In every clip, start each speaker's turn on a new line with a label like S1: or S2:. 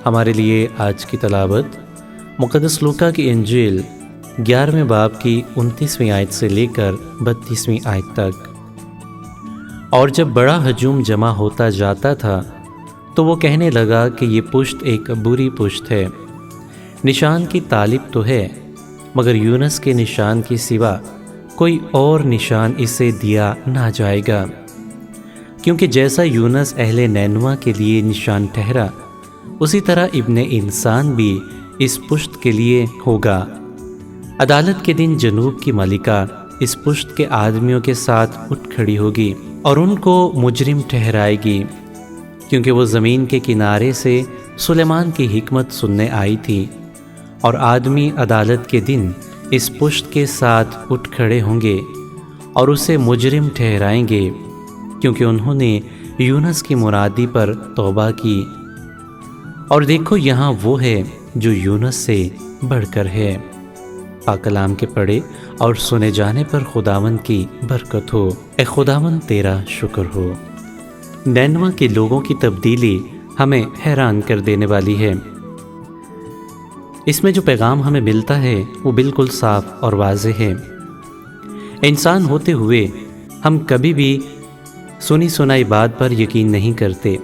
S1: ہمارے لیے آج کی تلاوت مقدس لوکا کی انجیل 11ویں باب کی 29ویں آیت سے لے کر 32ویں آیت تک۔ اور جب بڑا ہجوم جمع ہوتا جاتا تھا تو وہ کہنے لگا کہ یہ پشت ایک بری پشت ہے، نشان کی طالب تو ہے، مگر یونس کے نشان کے سوا کوئی اور نشان اسے دیا نہ جائے گا، کیونکہ جیسا یونس اہل نینوا کے لیے نشان ٹھہرا، اسی طرح ابن انسان بھی اس پشت کے لیے ہوگا۔ عدالت کے دن جنوب کی ملکہ اس پشت کے آدمیوں کے ساتھ اٹھ کھڑی ہوگی اور ان کو مجرم ٹھہرائے گی، کیونکہ وہ زمین کے کنارے سے سلیمان کی حکمت سننے آئی تھی، اور آدمی عدالت کے دن اس پشت کے ساتھ اٹھ کھڑے ہوں گے اور اسے مجرم ٹھہرائیں گے، کیونکہ انہوں نے یونس کی مرادی پر توبہ کی۔ اور دیکھو یہاں وہ ہے جو یونس سے بڑھ کر ہے۔ پاک کلام کے پڑھے اور سنے جانے پر خداوند کی برکت ہو۔ اے خداوند تیرا شکر ہو۔ نینوا کے لوگوں کی تبدیلی ہمیں حیران کر دینے والی ہے۔ اس میں جو پیغام ہمیں ملتا ہے وہ بالکل صاف اور واضح ہے۔ انسان ہوتے ہوئے ہم کبھی بھی سنی سنائی بات پر یقین نہیں کرتے،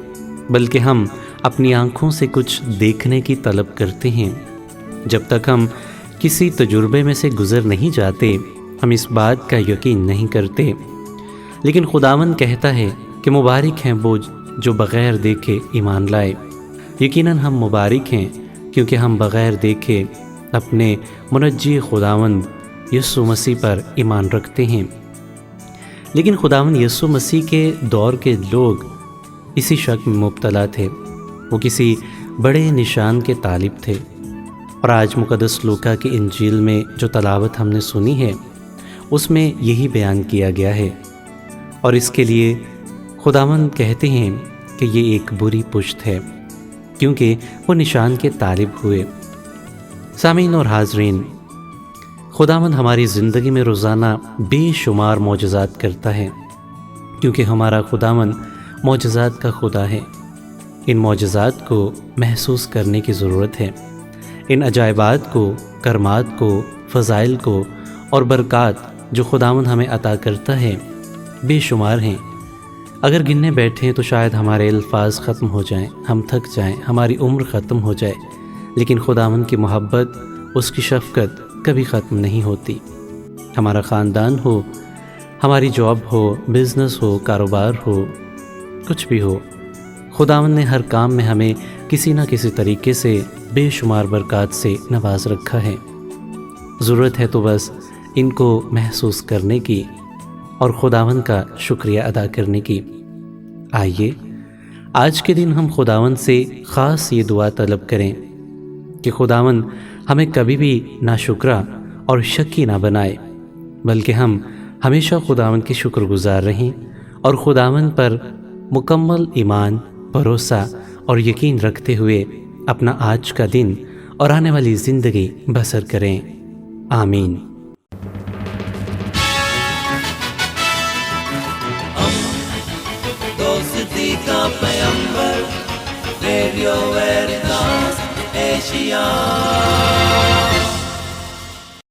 S1: بلکہ ہم اپنی آنکھوں سے کچھ دیکھنے کی طلب کرتے ہیں۔ جب تک ہم کسی تجربے میں سے گزر نہیں جاتے، ہم اس بات کا یقین نہیں کرتے۔ لیکن خداوند کہتا ہے کہ مبارک ہیں وہ جو بغیر دیکھے ایمان لائے۔ یقیناً ہم مبارک ہیں کیونکہ ہم بغیر دیکھے اپنے منجی خداوند یسوع مسیح پر ایمان رکھتے ہیں۔ لیکن خداوند یسوع مسیح کے دور کے لوگ اسی شک میں مبتلا تھے، وہ کسی بڑے نشان کے طالب تھے۔ اور آج مقدس لوکا کی انجیل میں جو تلاوت ہم نے سنی ہے اس میں یہی بیان کیا گیا ہے، اور اس کے لیے خداوند کہتے ہیں کہ یہ ایک بری پشت ہے، کیونکہ وہ نشان کے طالب ہوئے۔ سامعین اور حاضرین، خداوند ہماری زندگی میں روزانہ بے شمار معجزات کرتا ہے، کیونکہ ہمارا خداوند معجزات کا خدا ہے۔ ان معجزات کو محسوس کرنے کی ضرورت ہے۔ ان عجائبات کو، کرامات کو، فضائل کو اور برکات جو خداوند ہمیں عطا کرتا ہے بے شمار ہیں۔ اگر گننے بیٹھیں تو شاید ہمارے الفاظ ختم ہو جائیں، ہم تھک جائیں، ہماری عمر ختم ہو جائے، لیکن خداوند کی محبت، اس کی شفقت کبھی ختم نہیں ہوتی۔ ہمارا خاندان ہو، ہماری جاب ہو، بزنس ہو، کاروبار ہو، کچھ بھی ہو، خداوند نے ہر کام میں ہمیں کسی نہ کسی طریقے سے بے شمار برکات سے نواز رکھا ہے۔ ضرورت ہے تو بس ان کو محسوس کرنے کی اور خداوند کا شکریہ ادا کرنے کی۔ آئیے آج کے دن ہم خداوند سے خاص یہ دعا طلب کریں کہ خداوند ہمیں کبھی بھی ناشکرا اور شکی نہ بنائے، بلکہ ہم ہمیشہ خداوند کی شکر گزار رہیں اور خداوند پر مکمل ایمان، بھروسہ اور یقین رکھتے ہوئے اپنا آج کا دن اور آنے والی زندگی بسر کریں۔ آمین۔
S2: دوستی کا پیغمبر، ریڈیو ویریتاس ایشیا۔